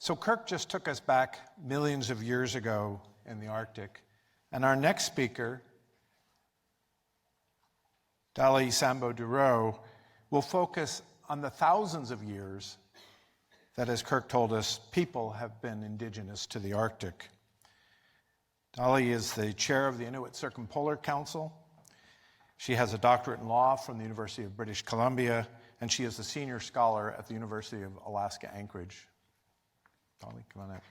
So Kirk just took us back millions of years ago in the Arctic, and our next speaker, Dalee Sambo Dorough, will focus on the thousands of years that, as Kirk told us, people have been indigenous to the Arctic. Dalee is the chair of the Inuit Circumpolar Council. She has a doctorate in law from the University of British Columbia, and she is the senior scholar at the University of Alaska Anchorage. Dalee, come on up.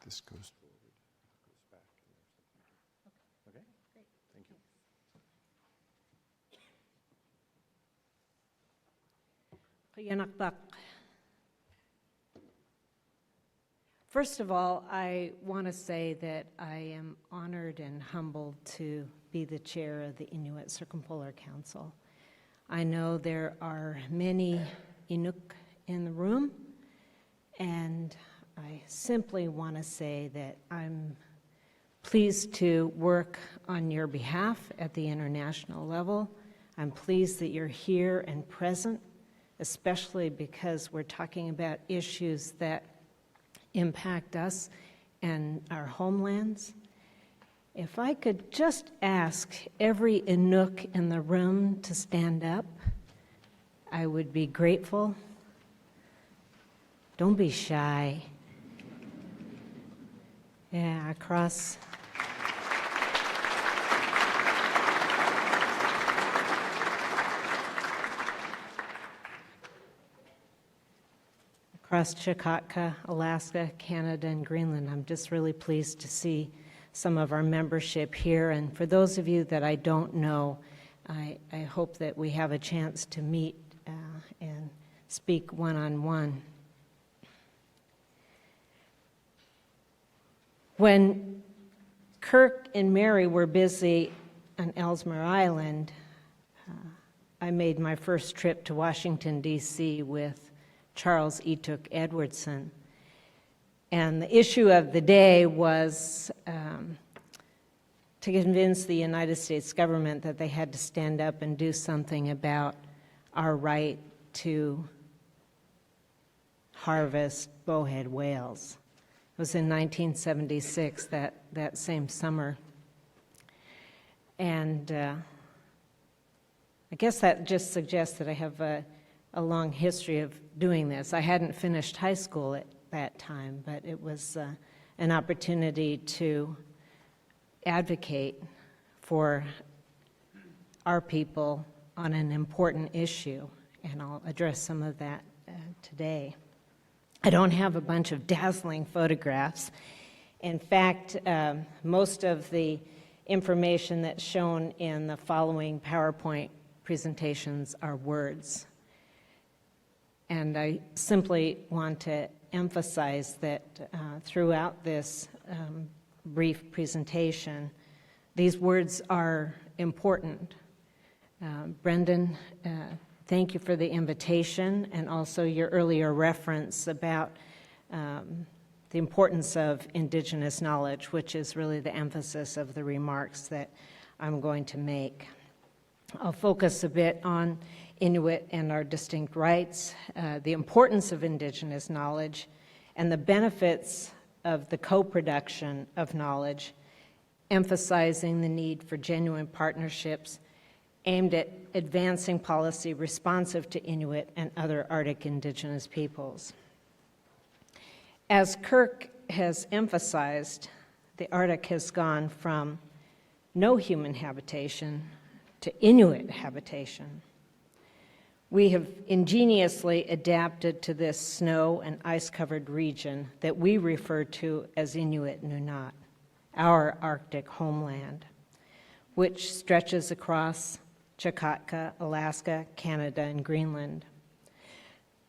This goes forward, goes back. Okay? Great. Thank you. First of all, I want to say that I am honored and humbled to be the chair of the Inuit Circumpolar Council. I know there are many Inuk in the room, and I simply want to say that I'm pleased to work on your behalf at the international level. I'm pleased that you're here and present, especially because we're talking about issues that impact us and our homelands. If I could just ask every Inuk in the room to stand up, I would be grateful. Don't be shy. Yeah, across Chukotka, Alaska, Canada, and Greenland. I'm just really pleased to see some of our membership here. And for those of you that I don't know, I hope that we have a chance to meet and speak one-on-one. When Kirk and Mary were busy on Ellesmere Island, I made my first trip to Washington, D.C. with Charles Etuk Edwardson. And the issue of the day was to convince the United States government that they had to stand up and do something about our right to harvest bowhead whales. It was in 1976, that same summer. And I guess that just suggests that I have a long history of doing this. I hadn't finished high school at that time, but it was an opportunity to advocate for our people on an important issue, and I'll address some of that today. I don't have a bunch of dazzling photographs. In fact, most of the information that's shown in the following PowerPoint presentations are words. And I simply want to emphasize that throughout this brief presentation, these words are important. Brendan, thank you for the invitation and also your earlier reference about the importance of Indigenous knowledge, which is really the emphasis of the remarks that I'm going to make. I'll focus a bit on Inuit and our distinct rights, the importance of Indigenous knowledge, and the benefits of the co-production of knowledge, emphasizing the need for genuine partnerships aimed at advancing policy responsive to Inuit and other Arctic Indigenous peoples. As Kirk has emphasized, the Arctic has gone from no human habitation to Inuit habitation. We have ingeniously adapted to this snow and ice-covered region that we refer to as Inuit Nunat, our Arctic homeland, which stretches across Chukotka, Alaska, Canada, and Greenland.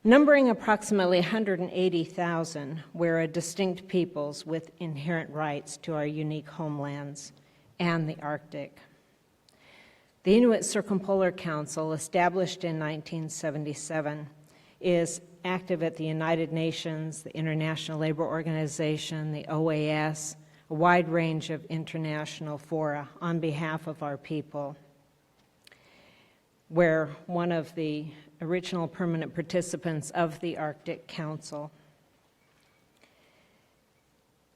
Numbering approximately 180,000, we're a distinct peoples with inherent rights to our unique homelands and the Arctic. The Inuit Circumpolar Council, established in 1977, is active at the United Nations, the International Labor Organization, the OAS, a wide range of international fora on behalf of our people. where one of the original permanent participants of the Arctic Council.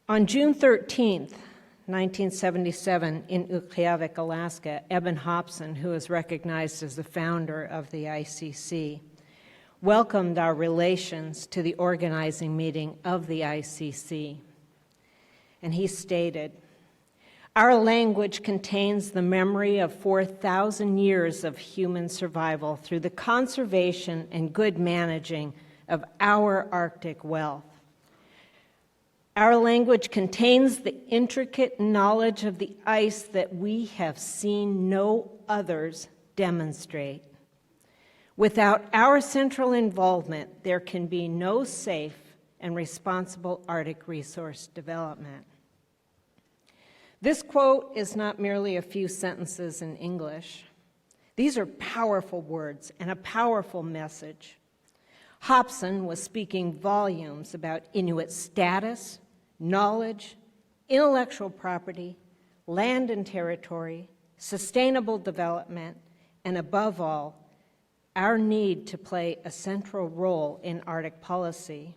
On June 13th, 1977, in Utqiagvik, Alaska, Eben Hobson, who is recognized as the founder of the ICC, welcomed our relations to the organizing meeting of the ICC. And he stated, "Our language contains the memory of 4,000 years of human survival through the conservation and good managing of our Arctic wealth. Our language contains the intricate knowledge of the ice that we have seen no others demonstrate. Without our central involvement, there can be no safe and responsible Arctic resource development." This quote is not merely a few sentences in English. These are powerful words and a powerful message. Hobson was speaking volumes about Inuit status, knowledge, intellectual property, land and territory, sustainable development, and above all, our need to play a central role in Arctic policy.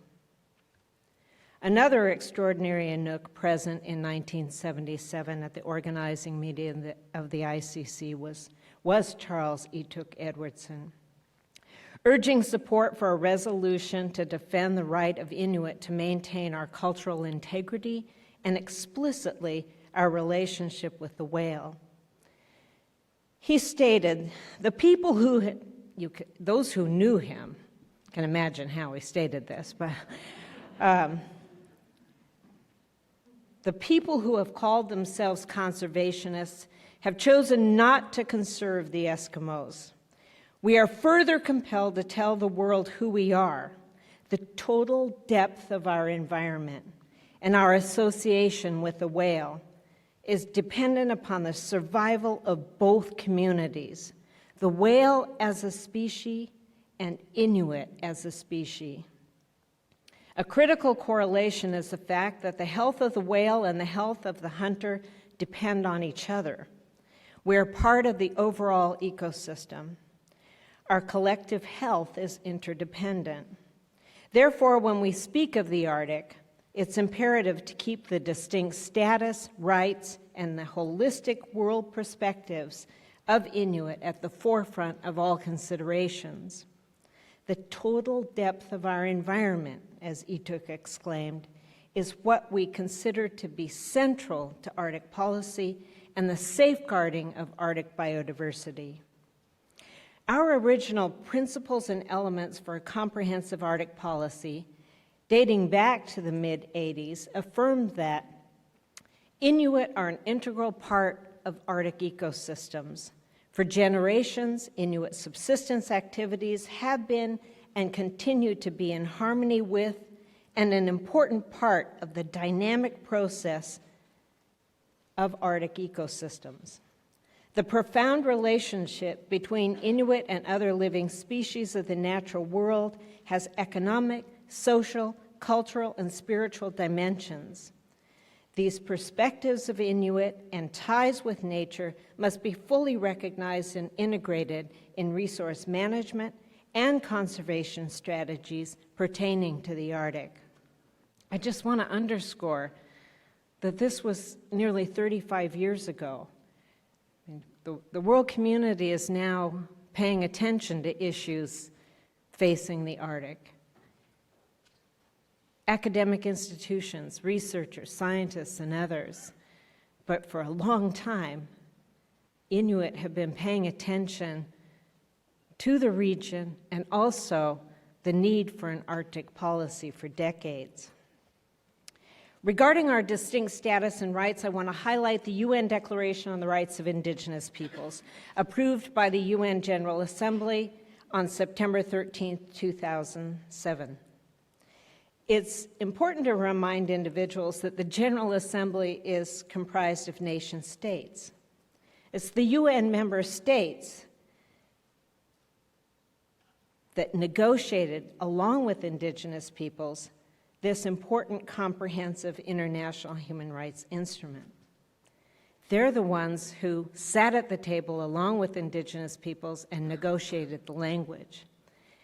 Another extraordinary Inuk present in 1977 at the organizing meeting of the ICC was Charles Ituk Edwardson. Urging support for a resolution to defend the right of Inuit to maintain our cultural integrity and explicitly our relationship with the whale. He stated, those who knew him can imagine how he stated this, but the people who have called themselves conservationists have chosen not to conserve the Eskimos. We are further compelled to tell the world who we are, the total depth of our environment, and our association with the whale is dependent upon the survival of both communities, the whale as a species and Inuit as a species. A critical correlation is the fact that the health of the whale and the health of the hunter depend on each other. We are part of the overall ecosystem. Our collective health is interdependent. Therefore, when we speak of the Arctic, it's imperative to keep the distinct status, rights, and the holistic world perspectives of Inuit at the forefront of all considerations. The total depth of our environment, as Ituk exclaimed, is what we consider to be central to Arctic policy and the safeguarding of Arctic biodiversity. Our original principles and elements for a comprehensive Arctic policy, dating back to the mid-'80s, affirmed that Inuit are an integral part of Arctic ecosystems. For generations, Inuit subsistence activities have been and continue to be in harmony with and an important part of the dynamic process of Arctic ecosystems. The profound relationship between Inuit and other living species of the natural world has economic, social, cultural, and spiritual dimensions. These perspectives of Inuit and ties with nature must be fully recognized and integrated in resource management and conservation strategies pertaining to the Arctic. I just want to underscore that this was nearly 35 years ago. The world community is now paying attention to issues facing the Arctic. Academic institutions, researchers, scientists, and others. But for a long time, Inuit have been paying attention to the region and also the need for an Arctic policy for decades. Regarding our distinct status and rights, I want to highlight the UN Declaration on the Rights of Indigenous Peoples, approved by the UN General Assembly on September 13, 2007. It's important to remind individuals that the General Assembly is comprised of nation states. It's the UN member states that negotiated, along with Indigenous peoples, this important comprehensive international human rights instrument. They're the ones who sat at the table along with Indigenous peoples and negotiated the language.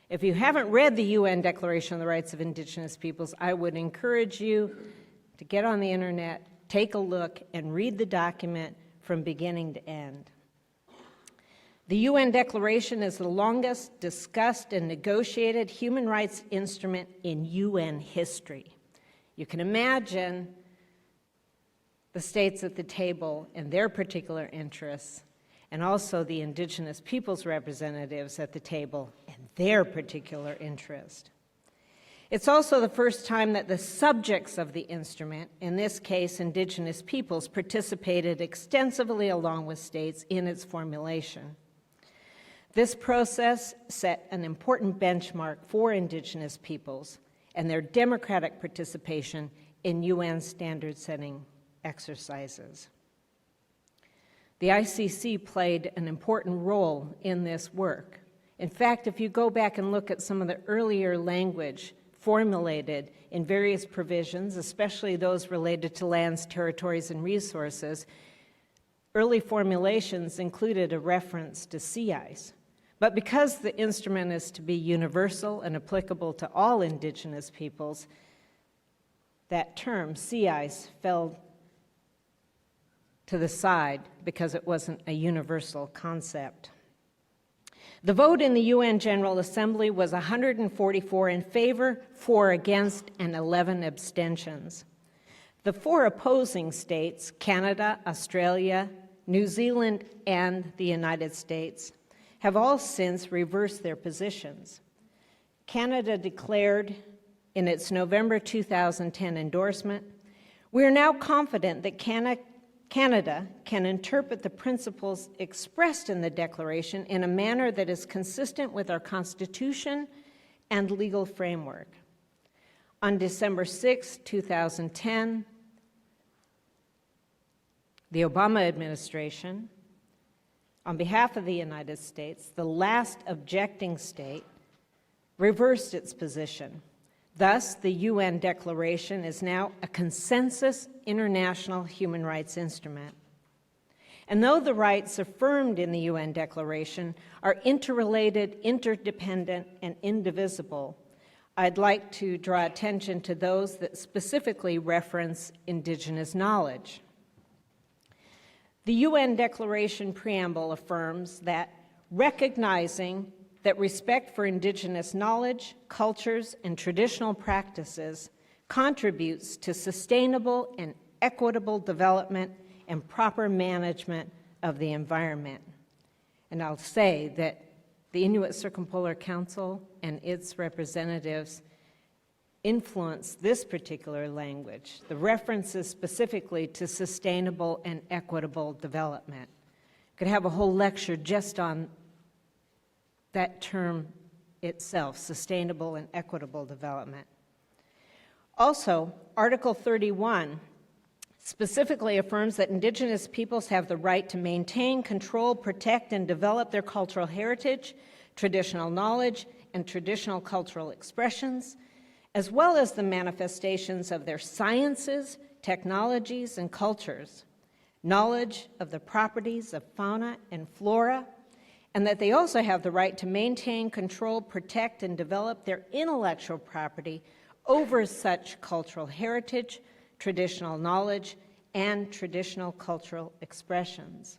If you haven't read the UN Declaration on the Rights of Indigenous Peoples, I would encourage you to get on the internet, take a look, and read the document from beginning to end. The UN Declaration is the longest discussed and negotiated human rights instrument in UN history. You can imagine the states at the table and their particular interests, and also the Indigenous peoples representatives at the table and their particular interest. It's also the first time that the subjects of the instrument, in this case Indigenous peoples, participated extensively along with states in its formulation. This process set an important benchmark for Indigenous peoples and their democratic participation in UN standard-setting exercises. The ICC played an important role in this work. In fact, if you go back and look at some of the earlier language formulated in various provisions, especially those related to lands, territories, and resources, early formulations included a reference to sea ice. But because the instrument is to be universal and applicable to all Indigenous peoples, that term, sea ice, fell to the side because it wasn't a universal concept. The vote in the UN General Assembly was 144 in favor, 4 against, and 11 abstentions. The 4 opposing states, Canada, Australia, New Zealand, and the United States, have all since reversed their positions. Canada declared in its November 2010 endorsement, "We are now confident that Canada can interpret the principles expressed in the Declaration in a manner that is consistent with our Constitution and legal framework." On December 6, 2010, the Obama administration, on behalf of the United States, the last objecting state, reversed its position. Thus, the UN Declaration is now a consensus international human rights instrument. And though the rights affirmed in the UN Declaration are interrelated, interdependent, and indivisible, I'd like to draw attention to those that specifically reference Indigenous knowledge. The UN Declaration preamble affirms that recognizing that respect for Indigenous knowledge, cultures, and traditional practices contributes to sustainable and equitable development and proper management of the environment. And I'll say that the Inuit Circumpolar Council and its representatives influence this particular language, the references specifically to sustainable and equitable development. Could have a whole lecture just on that term itself, sustainable and equitable development. Also, Article 31 specifically affirms that Indigenous peoples have the right to maintain, control, protect, and develop their cultural heritage, traditional knowledge, and traditional cultural expressions, as well as the manifestations of their sciences, technologies, and cultures, knowledge of the properties of fauna and flora, and that they also have the right to maintain, control, protect, and develop their intellectual property over such cultural heritage, traditional knowledge, and traditional cultural expressions.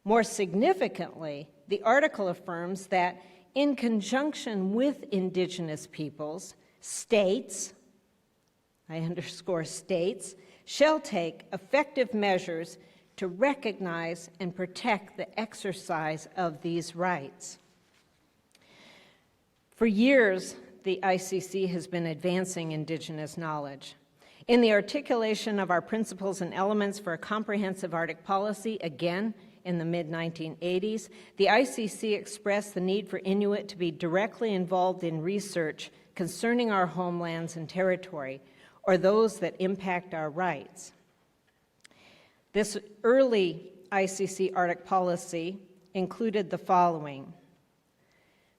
More significantly, the article affirms that in conjunction with Indigenous peoples, states, I underscore states, shall take effective measures to recognize and protect the exercise of these rights. For years, the ICC has been advancing Indigenous knowledge. In the articulation of our principles and elements for a comprehensive Arctic policy, again in the mid-1980s, the ICC expressed the need for Inuit to be directly involved in research concerning our homelands and territory, or those that impact our rights. This early ICC Arctic policy included the following: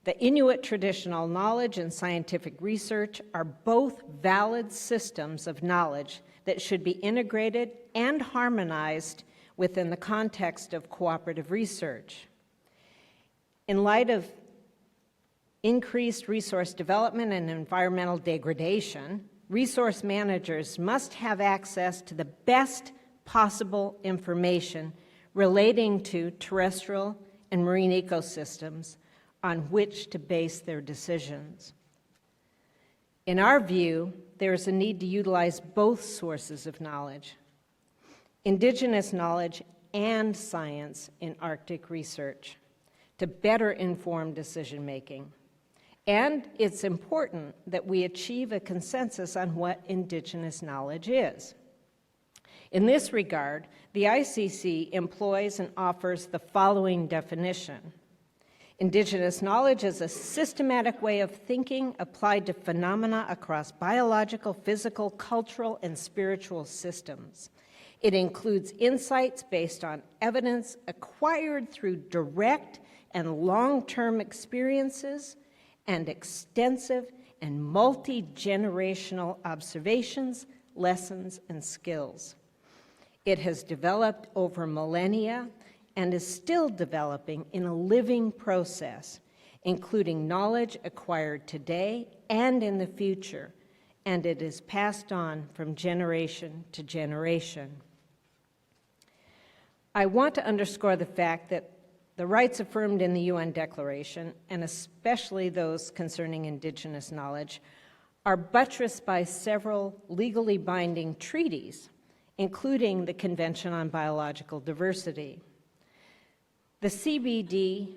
the Inuit traditional knowledge and scientific research are both valid systems of knowledge that should be integrated and harmonized within the context of cooperative research. In light of increased resource development and environmental degradation, resource managers must have access to the best possible information relating to terrestrial and marine ecosystems on which to base their decisions. In our view, there is a need to utilize both sources of knowledge, Indigenous knowledge and science in Arctic research, to better inform decision-making. And it's important that we achieve a consensus on what Indigenous knowledge is. In this regard, the ICC employs and offers the following definition. Indigenous knowledge is a systematic way of thinking applied to phenomena across biological, physical, cultural, and spiritual systems. It includes insights based on evidence acquired through direct and long-term experiences and extensive and multi-generational observations, lessons, and skills. It has developed over millennia and is still developing in a living process, including knowledge acquired today and in the future, and it is passed on from generation to generation. I want to underscore the fact that the rights affirmed in the UN Declaration, and especially those concerning Indigenous knowledge, are buttressed by several legally binding treaties, including the Convention on Biological Diversity. The CBD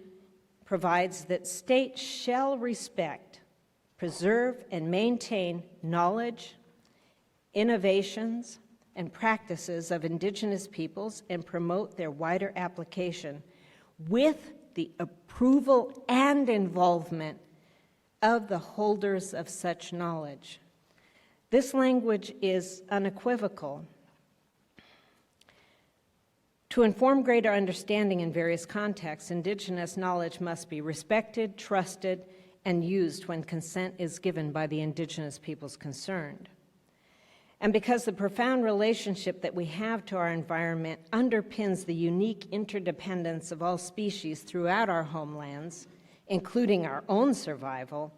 provides that states shall respect, preserve, and maintain knowledge, innovations, and practices of Indigenous peoples and promote their wider application with the approval and involvement of the holders of such knowledge. This language is unequivocal. To inform greater understanding in various contexts, Indigenous knowledge must be respected, trusted, and used when consent is given by the Indigenous peoples concerned. And because the profound relationship that we have to our environment underpins the unique interdependence of all species throughout our homelands, including our own survival,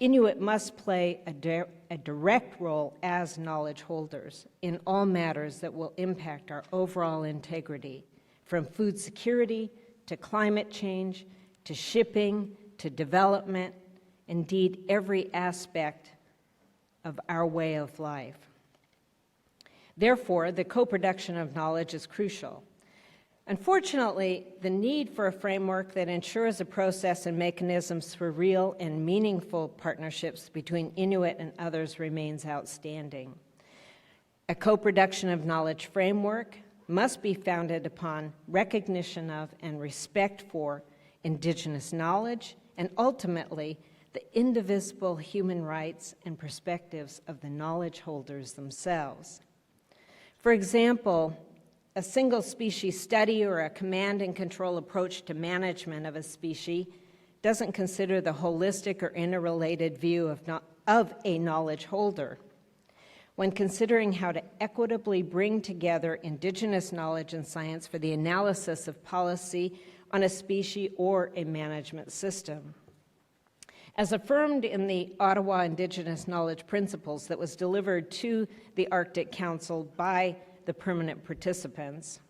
Inuit must play a direct role as knowledge holders in all matters that will impact our overall integrity, from food security to climate change to shipping to development, indeed every aspect of our way of life. Therefore, the co-production of knowledge is crucial. Unfortunately, the need for a framework that ensures a process and mechanisms for real and meaningful partnerships between Inuit and others remains outstanding. A co-production of knowledge framework must be founded upon recognition of and respect for Indigenous knowledge and ultimately the indivisible human rights and perspectives of the knowledge holders themselves. For example, a single species study or a command and control approach to management of a species doesn't consider the holistic or interrelated view of a knowledge holder. When considering how to equitably bring together Indigenous knowledge and science for the analysis of policy on a species or a management system. As affirmed in the OTTAWA Indigenous Knowledge Principles that was delivered to the Arctic Council by the permanent participants,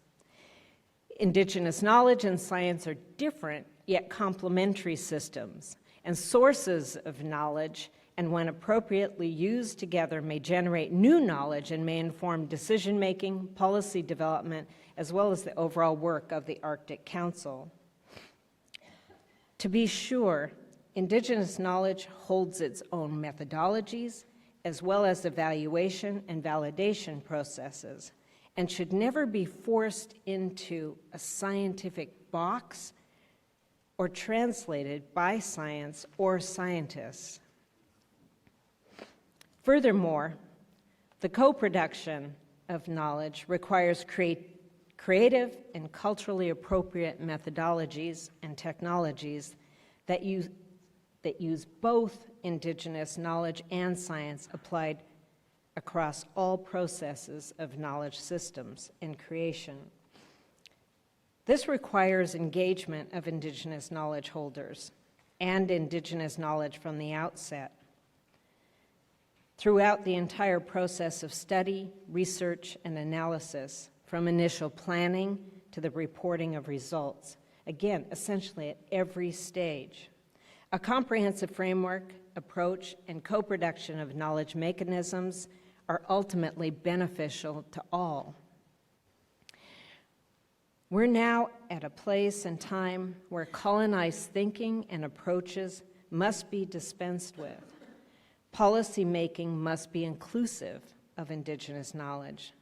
Indigenous knowledge and science are different yet complementary systems and sources of knowledge, and when appropriately used together may generate new knowledge and may inform decision-making, policy development, as well as the overall work of the Arctic Council. To be sure, Indigenous knowledge holds its own methodologies as well as evaluation and validation processes, and should never be forced into a scientific box or translated by science or scientists. Furthermore, the co-production of knowledge requires creative and culturally appropriate methodologies and technologies that use both Indigenous knowledge and science applied across all processes of knowledge systems and creation. This requires engagement of Indigenous knowledge holders and Indigenous knowledge from the outset. Throughout the entire process of study, research, and analysis, from initial planning to the reporting of results, again, essentially at every stage. A comprehensive framework, approach, and co-production of knowledge mechanisms are ultimately beneficial to all. We're now at a place and time where colonized thinking and approaches must be dispensed with. Policy making must be inclusive of Indigenous knowledge.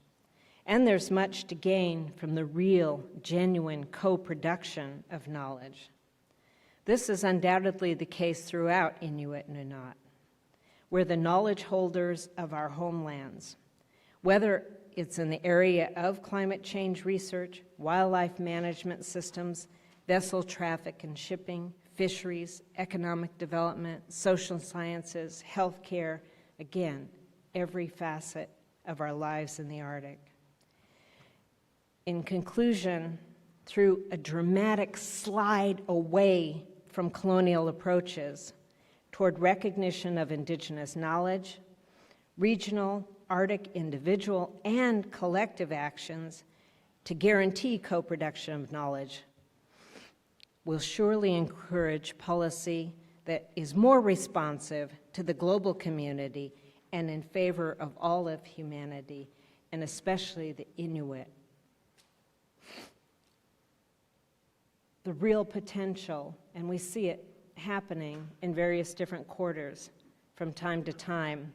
And there's much to gain from the real, genuine co-production of knowledge. This is undoubtedly the case throughout Inuit and Inuit. We're the knowledge holders of our homelands, whether it's in the area of climate change research, wildlife management systems, vessel traffic and shipping, fisheries, economic development, social sciences, healthcare, again, every facet of our lives in the Arctic. In conclusion, through a dramatic slide away from colonial approaches toward recognition of Indigenous knowledge, regional, Arctic individual and collective actions to guarantee co-production of knowledge will surely encourage policy that is more responsive to the global community and in favor of all of humanity, and especially the Inuit. The real potential, and we see it happening in various different quarters from time to time,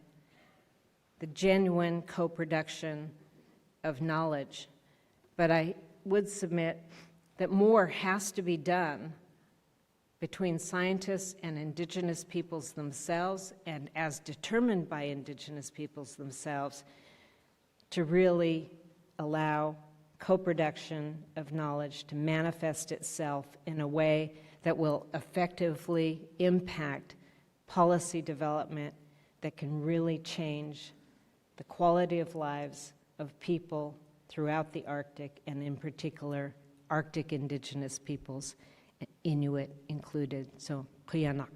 the genuine co-production of knowledge. But I would submit that more has to be done between scientists and Indigenous peoples themselves, and as determined by Indigenous peoples themselves, to really allow co-production of knowledge to manifest itself in a way that will effectively impact policy development that can really change the quality of lives of people throughout the Arctic, and in particular, Arctic Indigenous peoples, Inuit included. So, kuyanak.